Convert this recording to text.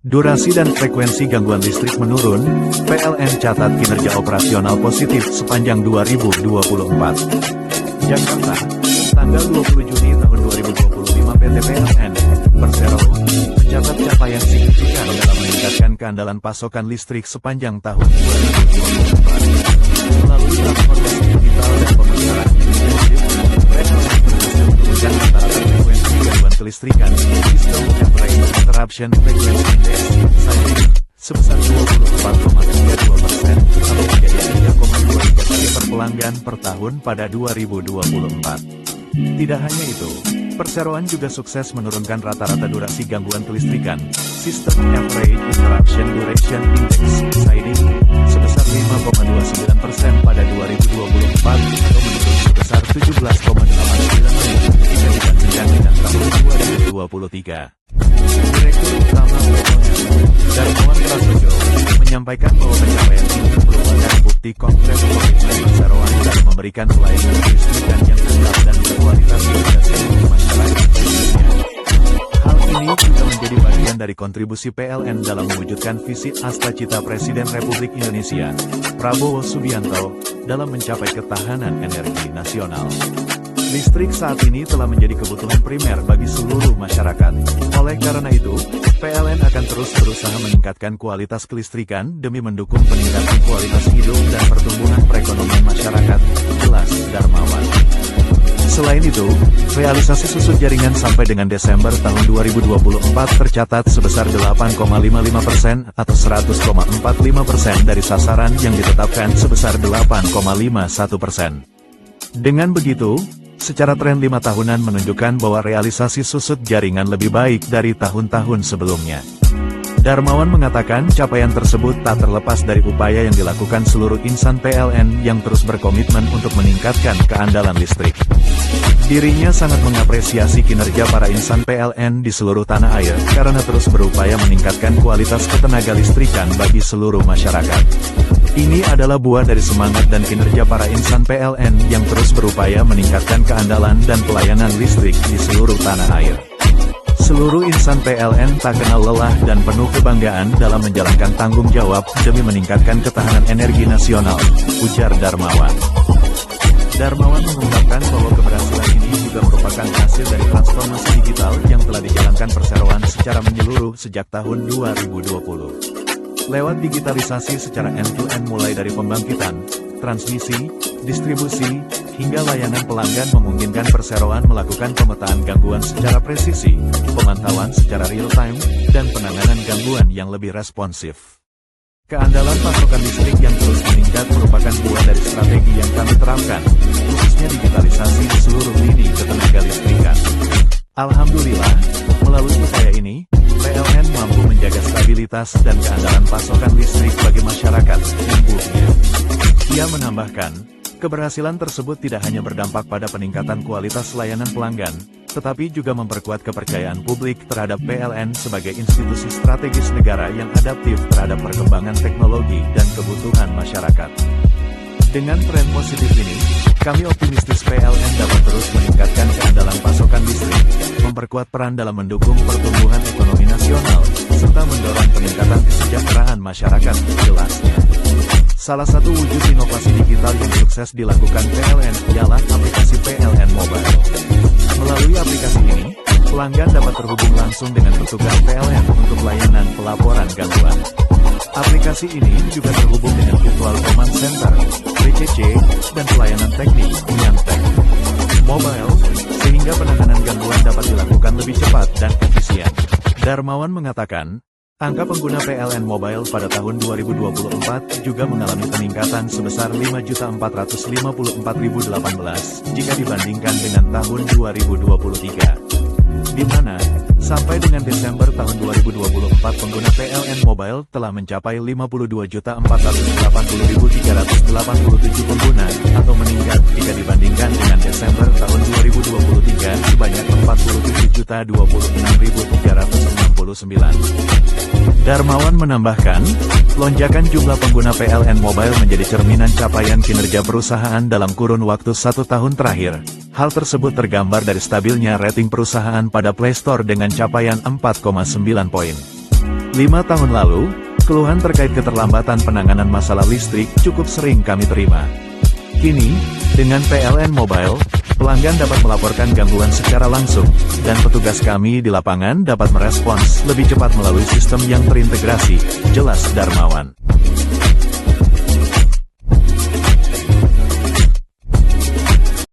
Durasi dan frekuensi gangguan listrik menurun, PLN catat kinerja operasional positif sepanjang 2024. Jakarta, tanggal 20 Juni tahun 2025 PT PLN, Persero, mencatat capaian signifikan dalam meningkatkan keandalan pasokan listrik sepanjang tahun 2024. Melalui transformasi digital dan pemeliharaan intensif, PLN berhasil menurunkan rata-rata frekuensi gangguan kelistrikan, System Average Interruption Frequency Index, sebesar 24,32% atau menjadi 3,23 kali per pelanggan per tahun pada 2024. Tidak hanya itu, perseroan juga sukses menurunkan rata-rata durasi gangguan kelistrikan, System Average Interruption Duration Index, SAIDI, sebesar 5,29% pada 2024 atau menurun sebesar 17,89 menit jika dibandingkan dengan tahun 2023. Direktur Utama PLN, Darmawan Prasojo, menyampaikan bahwa pencapaian ini merupakan bukti konkret komitmen perseroan dalam memberikan pelayanan kelistrikan yang tetap dan berkualitas kepada seluruh masyarakat Indonesia. Hal ini juga menjadi bagian dari kontribusi PLN dalam mewujudkan visi Asta-Cita Presiden Republik Indonesia, Prabowo Subianto, dalam mencapai ketahanan energi nasional. Listrik saat ini telah menjadi kebutuhan primer bagi seluruh masyarakat. Oleh karena itu, PLN akan terus berusaha meningkatkan kualitas kelistrikan demi mendukung peningkatan kualitas hidup dan pertumbuhan perekonomian masyarakat, jelas Darmawan. Selain itu, realisasi susut jaringan sampai dengan Desember tahun 2024 tercatat sebesar 8,55% atau 100,45% dari sasaran yang ditetapkan sebesar 8,51%. Dengan begitu, secara tren 5 tahunan menunjukkan bahwa realisasi susut jaringan lebih baik dari tahun-tahun sebelumnya. Darmawan mengatakan capaian tersebut tak terlepas dari upaya yang dilakukan seluruh insan PLN yang terus berkomitmen untuk meningkatkan keandalan listrik. Dirinya sangat mengapresiasi kinerja para insan PLN di seluruh tanah air karena terus berupaya meningkatkan kualitas ketenaga listrikan bagi seluruh masyarakat. Ini adalah buah dari semangat dan kinerja para insan PLN yang terus berupaya meningkatkan keandalan dan pelayanan listrik di seluruh tanah air. Seluruh insan PLN tak kenal lelah dan penuh kebanggaan dalam menjalankan tanggung jawab demi meningkatkan ketahanan energi nasional, ujar Darmawan. Darmawan mengungkapkan bahwa keberhasilan ini juga merupakan hasil dari transformasi digital yang telah dijalankan perseroan secara menyeluruh sejak tahun 2020. Lewat digitalisasi secara end-to-end mulai dari pembangkitan, transmisi, distribusi, hingga layanan pelanggan memungkinkan perseroan melakukan pemetaan gangguan secara presisi, pemantauan secara real-time, dan penanganan gangguan yang lebih responsif. Keandalan pasokan listrik yang terus meningkat merupakan buah dari strategi yang kami terapkan, khususnya digitalisasi di seluruh lini ketenaga listrikan. Alhamdulillah, melalui upaya ini, PLN mampu menjaga stabilitas dan keandalan pasokan listrik bagi masyarakat, imbuhnya. Ia menambahkan, keberhasilan tersebut tidak hanya berdampak pada peningkatan kualitas layanan pelanggan, tetapi juga memperkuat kepercayaan publik terhadap PLN sebagai institusi strategis negara yang adaptif terhadap perkembangan teknologi dan kebutuhan masyarakat. Dengan tren positif ini, kami optimistis PLN dapat terus meningkatkan keandalan pasokan listrik, memperkuat peran dalam mendukung pertumbuhan ekonomi nasional, serta mendorong peningkatan kesejahteraan masyarakat, jelasnya. Salah satu wujud inovasi digital yang sukses dilakukan PLN ialah aplikasi PLN Mobile. Melalui aplikasi ini, pelanggan dapat terhubung langsung dengan petugas PLN untuk layanan pelaporan gangguan. Aplikasi ini juga terhubung dengan Virtual Command Center, VCC, dan pelayanan teknik, Yantek Mobile, sehingga penanganan gangguan dapat dilakukan lebih cepat dan efisien. Darmawan mengatakan, angka pengguna PLN Mobile pada tahun 2024 juga mengalami peningkatan sebesar 5.454.018 jika dibandingkan dengan tahun 2023. Di mana, sampai dengan Desember tahun 2024 pengguna PLN Mobile telah mencapai 52.480.387 pengguna, atau meningkat jika dibandingkan dengan Desember tahun 2023 sebanyak 47.026.369. Darmawan menambahkan, lonjakan jumlah pengguna PLN Mobile menjadi cerminan capaian kinerja perusahaan dalam kurun waktu 1 tahun terakhir. Hal tersebut tergambar dari stabilnya rating perusahaan pada Play Store dengan capaian 4,9 poin. 5 tahun lalu, keluhan terkait keterlambatan penanganan masalah listrik cukup sering kami terima. Kini, dengan PLN Mobile, pelanggan dapat melaporkan gangguan secara langsung, dan petugas kami di lapangan dapat merespons lebih cepat melalui sistem yang terintegrasi, jelas Darmawan.